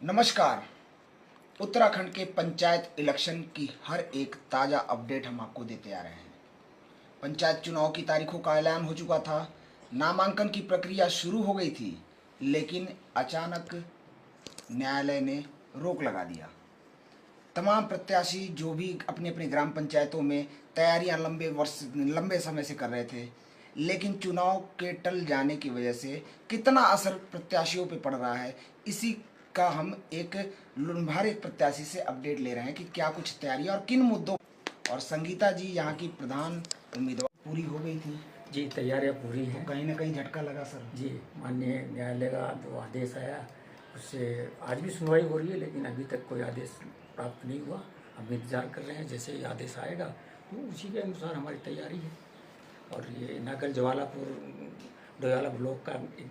नमस्कार। उत्तराखंड के पंचायत इलेक्शन की हर एक ताज़ा अपडेट हम आपको देते आ रहे हैं। पंचायत चुनाव की तारीखों का ऐलान हो चुका था, नामांकन की प्रक्रिया शुरू हो गई थी, लेकिन अचानक न्यायालय ने रोक लगा दिया। तमाम प्रत्याशी जो भी अपनी अपनी ग्राम पंचायतों में तैयारियां लंबे समय से कर रहे थे, लेकिन चुनाव के टल जाने की वजह से कितना असर प्रत्याशियों पे पड़ रहा है, इसी का हम एक लुम्हारिक प्रत्याशी से अपडेट ले रहे हैं कि क्या कुछ तैयारी और किन मुद्दों। और संगीता जी यहाँ की प्रधान उम्मीदवार पूरी हो गई थी जी, तैयारियां पूरी हैं। तो कहीं ना कहीं झटका लगा सर जी, माननीय न्यायालय का जो आदेश आया उससे आज भी सुनवाई हो रही है, लेकिन अभी तक कोई आदेश प्राप्त नहीं हुआ। हम इंतजार कर रहे हैं, जैसे ही आदेश आएगा तो उसी के अनुसार हमारी तैयारी है। और ये नागल जवालापुर डोयाला ब्लॉक का एक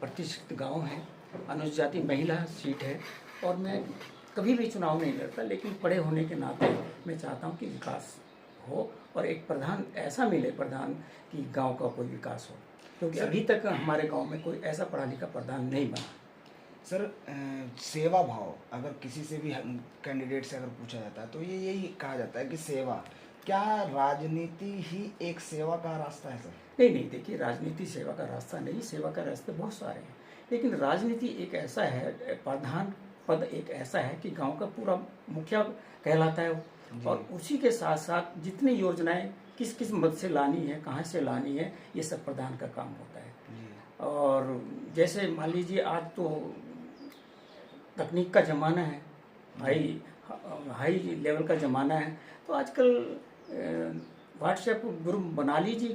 प्रतिष्ठित गांव है, अनुसूचित जाति महिला सीट है, और मैं कभी भी चुनाव नहीं लड़ता, लेकिन पढ़े होने के नाते मैं चाहता हूँ कि विकास हो और एक प्रधान ऐसा मिले, प्रधान कि गांव का कोई विकास हो, क्योंकि अभी तक हमारे गांव में कोई ऐसा पढ़ा लिखा प्रधान नहीं बना। सर सेवा भाव अगर किसी से भी कैंडिडेट से अगर पूछा जाता है तो ये यही कहा जाता है कि सेवा, क्या राजनीति ही एक सेवा का रास्ता है सर? नहीं नहीं, देखिए, राजनीति सेवा का रास्ता नहीं, सेवा का रास्ते बहुत सारे हैं, लेकिन राजनीति एक ऐसा है, प्रधान पद एक ऐसा है कि गांव का पूरा मुखिया कहलाता है और उसी के साथ साथ जितनी योजनाएं किस किस मद से लानी है, कहाँ से लानी है, ये सब प्रधान का काम होता है। और जैसे मान लीजिए, आज तो तकनीक का ज़माना है, हाई लेवल का ज़माना है, तो आजकल व्हाट्सएप ग्रुप बना लीजिए,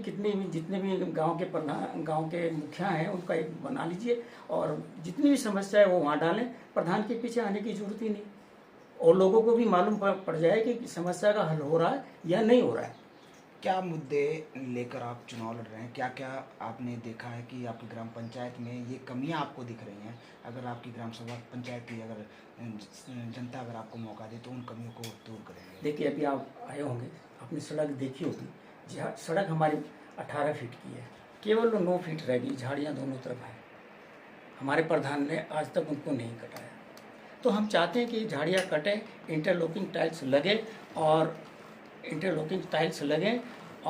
जितने भी गांव के प्रधान, गांव के मुखिया हैं, उनका एक बना लीजिए और जितनी भी समस्या है वो वहाँ डालें। प्रधान के पीछे आने की जरूरत ही नहीं, और लोगों को भी मालूम पड़ जाए कि समस्या का हल हो रहा है या नहीं हो रहा है। क्या मुद्दे लेकर आप चुनाव लड़ रहे हैं? क्या क्या आपने देखा है कि आपकी ग्राम पंचायत में ये कमियां आपको दिख रही हैं? अगर आपकी ग्राम सभा पंचायत की अगर जनता अगर आपको मौका दे तो उन कमियों को दूर करेंगे। देखिए, अभी आप आए होंगे, अपनी सड़क देखी होगी। जी, सड़क हमारी 18 फीट की है, केवल 9 फीट रह गई, झाड़ियाँ दोनों तरफ हैं। हमारे प्रधान ने आज तक उनको नहीं कटाया, तो हम चाहते हैं कि झाड़ियाँ कटें, इंटरलॉकिंग टाइल्स लगे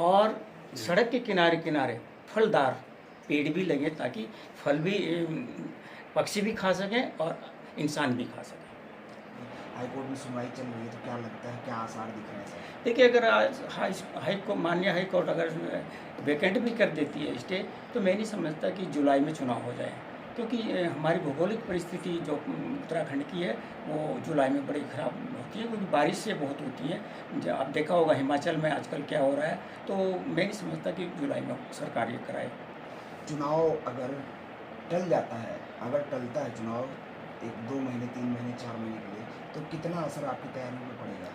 और सड़क के किनारे किनारे फलदार पेड़ भी लगे, ताकि फल भी पक्षी भी खा सकें और इंसान भी खा सकें। हाईकोर्ट में सुनवाई चल रही है तो क्या लगता है, क्या आसार दिख रहे हैं सर? देखिए, अगर आज माननीय हाई कोर्ट अगर वेकेंट भी कर देती है स्टे, तो मैं नहीं समझता कि जुलाई में चुनाव हो जाए, क्योंकि हमारी भौगोलिक परिस्थिति जो उत्तराखंड की है वो जुलाई में बड़ी ख़राब होती है, क्योंकि बारिश से बहुत होती है। आप देखा होगा हिमाचल में आजकल क्या हो रहा है, तो मैं नहीं समझता कि जुलाई में सरकार ये कराए। चुनाव अगर टल जाता है, अगर टलता है चुनाव 1-2 महीने, 3 महीने, 4 महीने के लिए, तो कितना असर आपकी तैयारियों में पड़ेगा?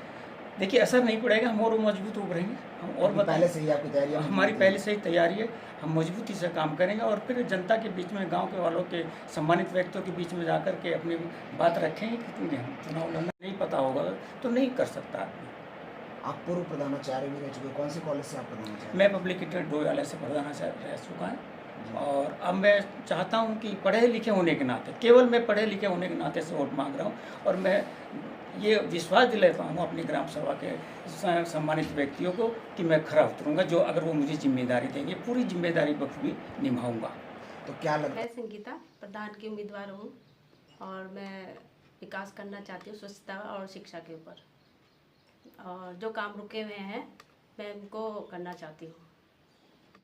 देखिए, असर नहीं पड़ेगा, हम और मजबूत उभरेंगे। हम और पहले से ही आपकी तैयारी? हमारी पहले से ही तैयारी है, हम मजबूती से काम करेंगे और फिर जनता के बीच में, गांव के वालों के, सम्मानित व्यक्तियों के बीच में जाकर के अपनी बात रखेंगे कि हम चुनाव लड़ना नहीं पता होगा तो नहीं कर सकता आदमी। आप पूर्व प्रधानाचार्य भी रह चुके, कौन से कॉलेज से आप प्रधानाचार्य? मैं पब्लिक इंटर डोयाला से प्रधानाचार्य रह चुका है, और अब मैं चाहता हूं कि पढ़े लिखे होने के नाते, केवल मैं पढ़े लिखे होने के नाते से वोट मांग रहा हूं, और मैं ये विश्वास दिलाता हूं अपनी ग्राम सभा के सम्मानित व्यक्तियों को कि मैं खरा उतरूंगा, जो अगर वो मुझे जिम्मेदारी देंगे, पूरी जिम्मेदारी बखूबी निभाऊंगा। तो क्या लगता है? मैं संगीता प्रधान की उम्मीदवार हूँ और मैं विकास करना चाहती हूँ स्वच्छता और शिक्षा के ऊपर, और जो काम रुके हुए हैं मैं उनको करना चाहती हूँ।